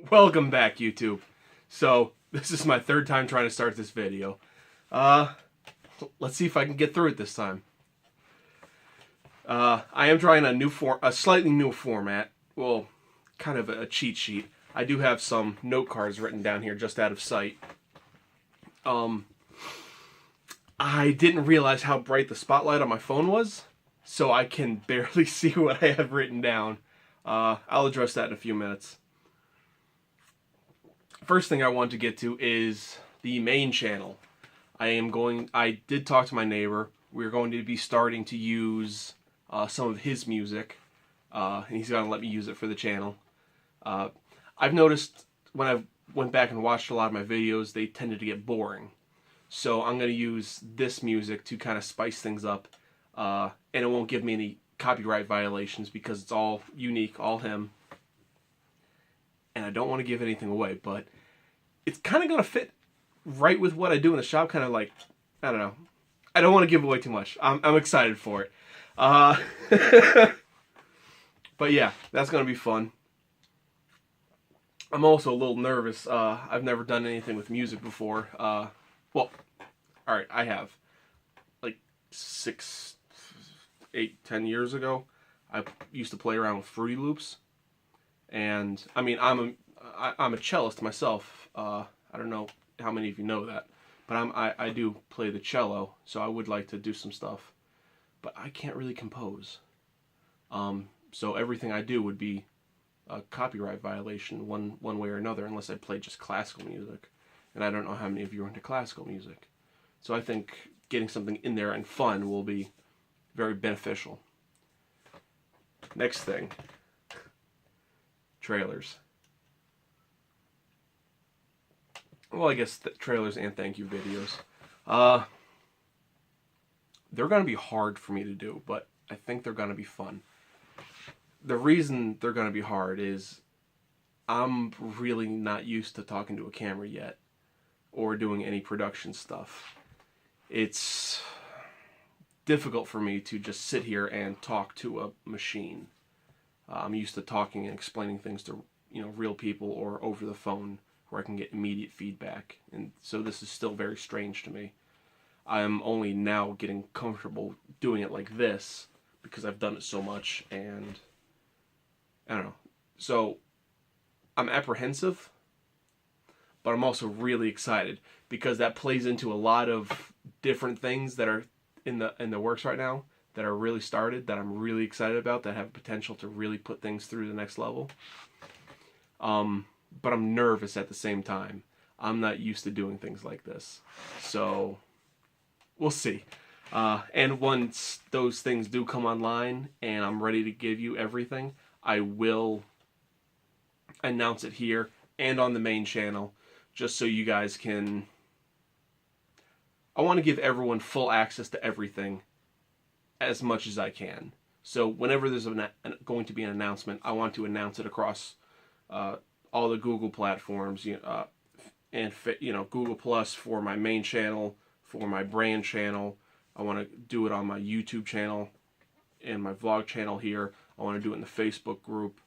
Welcome back, YouTube. So, this is my third time trying to start this video. Let's see if I can get through it this time. I am trying a slightly new format. Well, kind of a cheat sheet. I do have some note cards written down here just out of sight. I didn't realize how bright the spotlight on my phone was, so I can barely see what I have written down. I'll address that in a few minutes. First thing I want to get to is the main channel. I did talk to my neighbor. We're going to be starting to use some of his music, and he's going to let me use it for the channel. I've noticed when I went back and watched a lot of my videos, they tended to get boring. So I'm going to use this music to kind of spice things up, and it won't give me any copyright violations because it's all unique, all him. And I don't want to give anything away, but it's kind of going to fit right with what I do in the shop. Kind of like, I don't know. I don't want to give away too much. I'm excited for it. But yeah, that's going to be fun. I'm also a little nervous. I've never done anything with music before. Well, alright, I have. Like 6, 8, 10 years ago, I used to play around with Fruity Loops. And I mean, I'm a cellist myself. I don't know how many of you know that, but I do play the cello, so I would like to do some stuff, but I can't really compose. So everything I do would be a copyright violation one way or another, unless I play just classical music, and I don't know how many of you are into classical music. So I think getting something in there and fun will be very beneficial. Next thing. Trailers. Well, I guess trailers and thank you videos. They're going to be hard for me to do, but I think they're going to be fun. The reason they're going to be hard is I'm really not used to talking to a camera yet or doing any production stuff. It's difficult for me to just sit here and talk to a machine. I'm used to talking and explaining things to, real people or over the phone where I can get immediate feedback. And so this is still very strange to me. I'm only now getting comfortable doing it like this because I've done it so much, and I don't know. So I'm apprehensive, but I'm also really excited because that plays into a lot of different things that are in the works right now, that are really started, that I'm really excited about, that have potential to really put things through the next level. But I'm nervous at the same time. I'm not used to doing things like this. So, we'll see. And once those things do come online and I'm ready to give you everything, I will announce it here and on the main channel, just so you guys can... I want to give everyone full access to everything as much as I can. So whenever there's going to be an announcement, I want to announce it across all the Google platforms, and Google Plus for my main channel, for my brand channel. I want to do it on my YouTube channel and my vlog channel here. I want to do it in the Facebook group.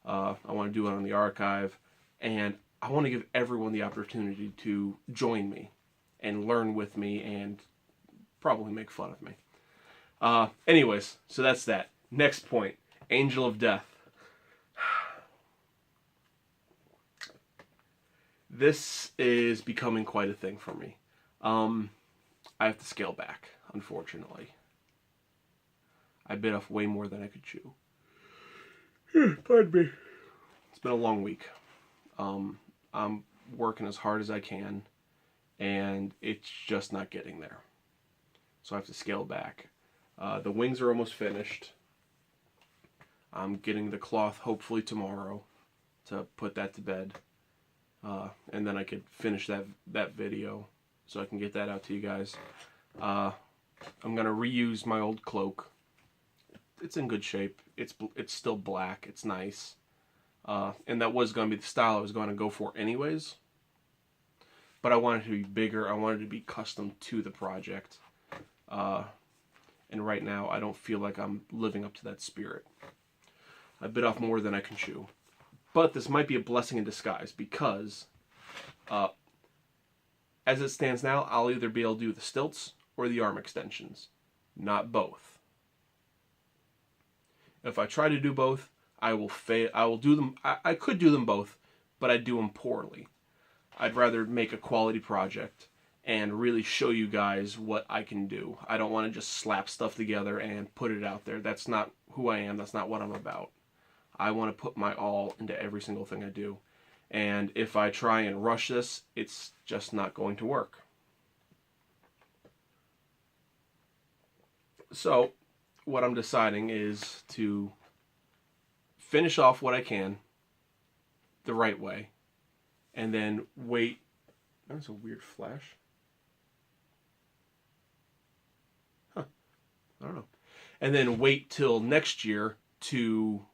I want to do it on the archive, and I want to give everyone the opportunity to join me and learn with me and probably make fun of me. Anyways, so that's that. Next point, Angel of Death. This is becoming quite a thing for me. I have to scale back, unfortunately. I bit off way more than I could chew. Pardon me. It's been a long week. I'm working as hard as I can, and it's just not getting there. So I have to scale back. The wings are almost finished. I'm getting the cloth hopefully tomorrow to put that to bed. And then I could finish that video so I can get that out to you guys. I'm going to reuse my old cloak. It's in good shape. It's still black. It's nice. And that was going to be the style I was going to go for anyways. But I wanted it to be bigger. I wanted it to be custom to the project. And right now, I don't feel like I'm living up to that spirit. I bit off more than I can chew. But this might be a blessing in disguise because as it stands now, I'll either be able to do the stilts or the arm extensions, not both. If I try to do both, I will fail. I will do them. I could do them both, but I'd do them poorly. I'd rather make a quality project and really show you guys what I can do. I don't want to just slap stuff together and put it out there. That's not who I am. That's not what I'm about. I want to put my all into every single thing I do. And if I try and rush this, it's just not going to work. So, what I'm deciding is to finish off what I can the right way, and then wait. That's a weird flash. Huh. I don't know. And then wait till next year to,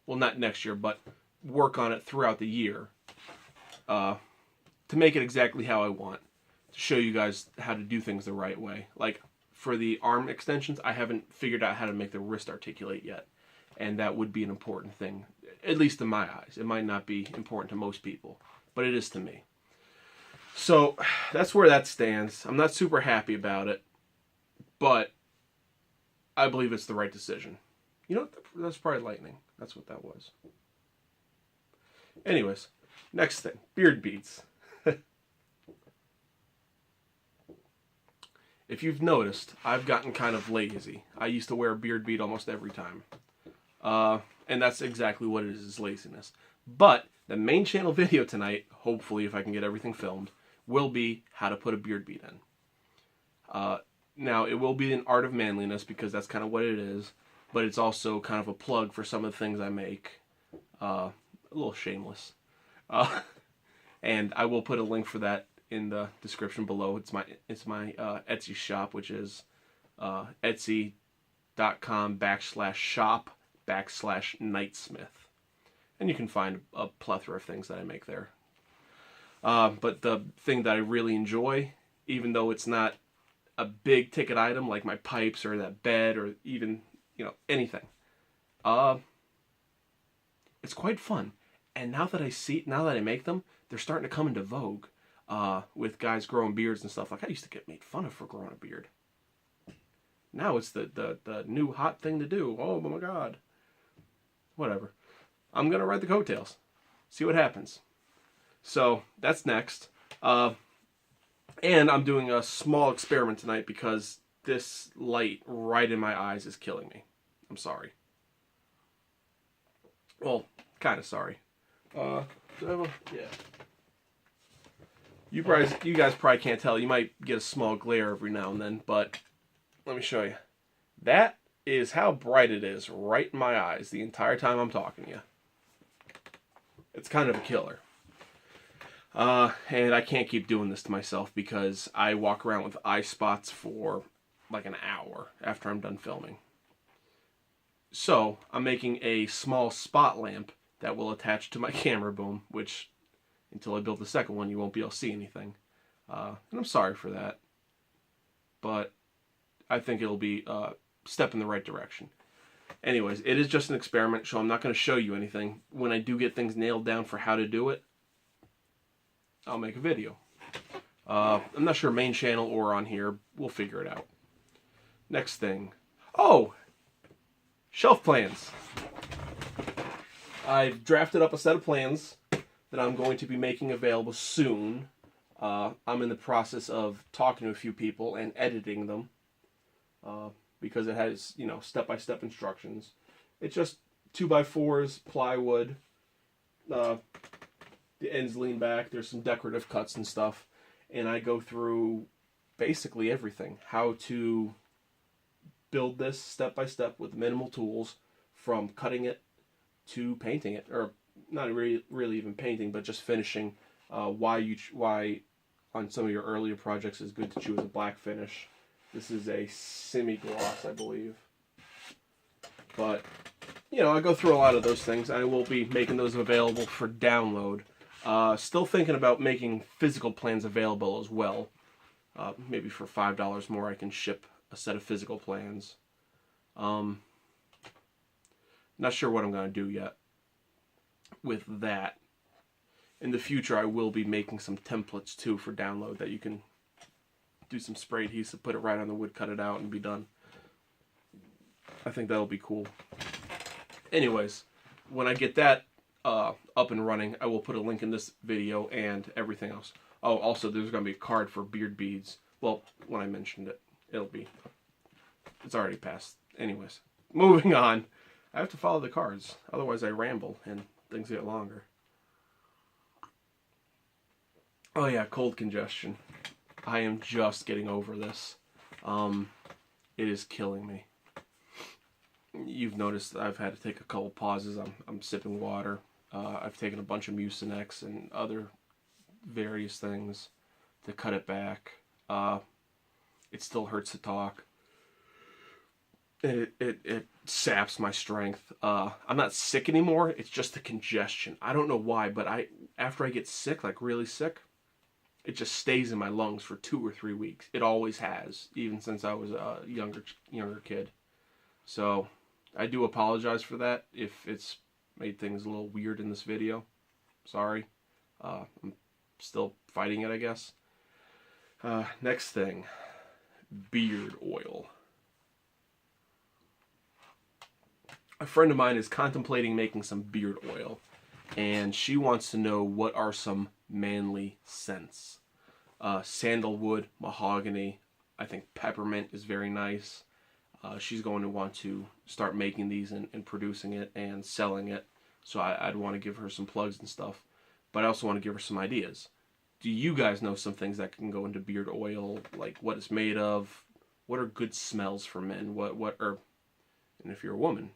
well, not next year, but work on it throughout the year to make it exactly how I want, to show you guys how to do things the right way. Like, for the arm extensions, I haven't figured out how to make the wrist articulate yet, and that would be an important thing, at least in my eyes. It might not be important to most people, but it is to me. So that's where that stands. I'm not super happy about it, but I believe it's the right decision. You know what? That's probably lightning. That's what that was. Anyways, next thing, beard beads. If you've noticed, I've gotten kind of lazy. I used to wear a beard bead almost every time. And that's exactly what it is laziness. But the main channel video tonight, hopefully if I can get everything filmed, will be how to put a beard bead in. Now, it will be an art of manliness because that's kind of what it is, but it's also kind of a plug for some of the things I make. A little shameless. And I will put a link for that in the description below. It's my Etsy shop, which is etsy.com/shop/Knightsmith. And you can find a plethora of things that I make there. But the thing that I really enjoy, even though it's not a big ticket item like my pipes or that bed or even, anything, it's quite fun. And now that I make them, they're starting to come into vogue with guys growing beards and stuff. Like, I used to get made fun of for growing a beard. Now it's the new hot thing to do. Oh my God. Whatever. I'm going to ride the coattails. See what happens. So, that's next. And I'm doing a small experiment tonight because this light right in my eyes is killing me. I'm sorry. Well, kind of sorry. Yeah. You guys probably can't tell. You might get a small glare every now and then, but let me show you. That is how bright it is right in my eyes the entire time I'm talking to you. It's kind of a killer. And I can't keep doing this to myself because I walk around with eye spots for like an hour after I'm done filming. So, I'm making a small spot lamp that will attach to my camera boom, which, until I build the second one, you won't be able to see anything. And I'm sorry for that. But I think it'll be a step in the right direction. Anyways, it is just an experiment, so I'm not going to show you anything. When I do get things nailed down for how to do it, I'll make a video. I'm not sure main channel or on here. We'll figure it out. Next thing. Oh! Shelf plans. I've drafted up a set of plans that I'm going to be making available soon. I'm in the process of talking to a few people and editing them because it has, step-by-step instructions. It's just 2x4s, plywood, the ends lean back, there's some decorative cuts and stuff, and I go through basically everything. How to build this step-by-step with minimal tools, from cutting it to painting it, or not really even painting, but just finishing. Why on some of your earlier projects is good to choose a black finish. This is a semi-gloss, I believe. But, I go through a lot of those things. I will be making those available for download. Still thinking about making physical plans available as well. Maybe for $5 more I can ship a set of physical plans. Not sure what I'm going to do yet. with that. In the future, I will be making some templates too for download that you can do some spray adhesive, put it right on the wood, cut it out, and be done. I think that'll be cool. Anyways, when I get that up and running, I will put a link in this video and everything else. Oh, also, there's going to be a card for beard beads. Well, when I mentioned it, it's already passed. Anyways, moving on. I have to follow the cards, otherwise I ramble and things get longer. Oh yeah, cold congestion. I am just getting over this. It is killing me. You've noticed I've had to take a couple pauses. I'm sipping water. I've taken a bunch of Mucinex and other various things to cut it back. It still hurts to talk. It saps my strength. I'm not sick anymore. It's just the congestion. I don't know why, but after I get sick, like really sick, it just stays in my lungs for 2 or 3 weeks. It always has, even since I was a younger kid. So I do apologize for that if it's made things a little weird in this video. Sorry. I'm still fighting it, I guess. Next thing, beard oil. A friend of mine is contemplating making some beard oil, and she wants to know what are some manly scents. Sandalwood, mahogany, I think peppermint is very nice. She's going to want to start making these and producing it and selling it, so I'd want to give her some plugs and stuff, but I also want to give her some ideas. Do you guys know some things that can go into beard oil, like what it's made of? What are good smells for men? And if you're a woman,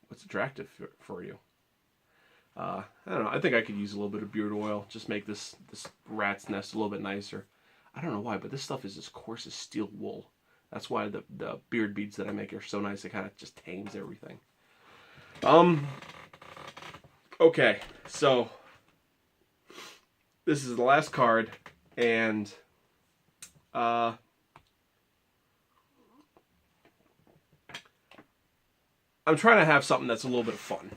what's attractive for you? I don't know. I think I could use a little bit of beard oil. Just make this rat's nest a little bit nicer. I don't know why, but this stuff is as coarse as steel wool. That's why the beard beads that I make are so nice. It kind of just tames everything. Okay, so this is the last card, and I'm trying to have something that's a little bit of fun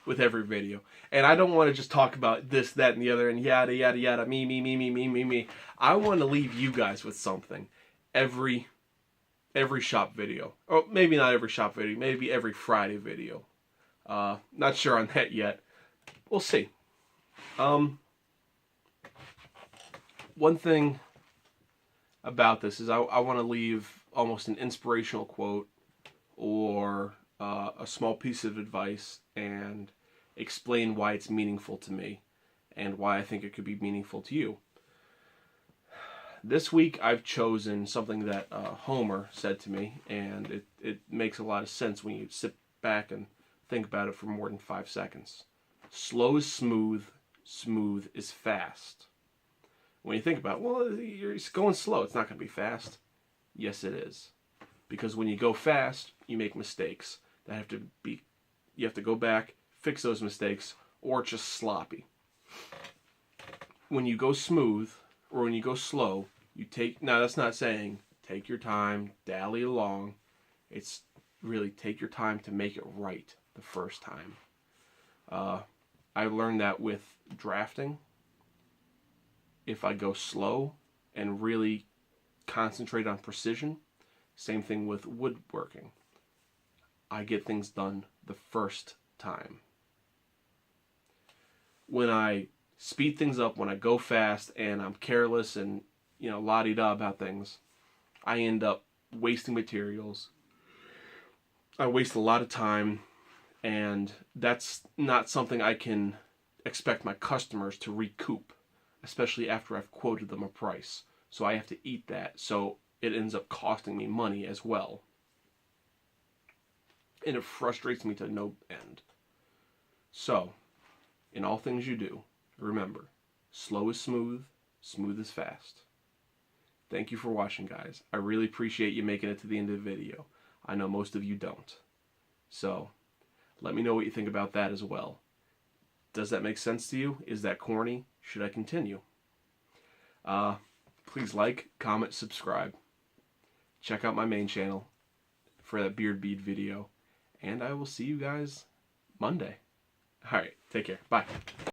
with every video. And I don't want to just talk about this, that, and the other, and yada, yada, yada, me. I want to leave you guys with something. Every shop video. Or maybe not every shop video, maybe every Friday video. Not sure on that yet. We'll see. One thing about this is I want to leave almost an inspirational quote or a small piece of advice and explain why it's meaningful to me and why I think it could be meaningful to you. This week I've chosen something that Homer said to me, and it makes a lot of sense when you sit back and think about it for more than 5 seconds. Slow is smooth, smooth is fast. When you think about it, well, you're going slow, it's not going to be fast. Yes, it is. Because when you go fast, you make mistakes that you have to go back, fix those mistakes, or it's just sloppy. When you go smooth, or when you go slow, now that's not saying take your time, dally along. It's really take your time to make it right the first time. I learned that with drafting. If I go slow and really concentrate on precision, same thing with woodworking. I get things done the first time. When I speed things up, when I go fast and I'm careless and, la-di-da about things, I end up wasting materials. I waste a lot of time, and that's not something I can expect my customers to recoup, especially after I've quoted them a price. So I have to eat that, so it ends up costing me money as well. And it frustrates me to no end. So, in all things you do, remember, slow is smooth, smooth is fast. Thank you for watching, guys. I really appreciate you making it to the end of the video. I know most of you don't. So, let me know what you think about that as well. Does that make sense to you? Is that corny? Should I continue? Please like, comment, subscribe. Check out my main channel for that beard bead video. And I will see you guys Monday. All right, take care. Bye.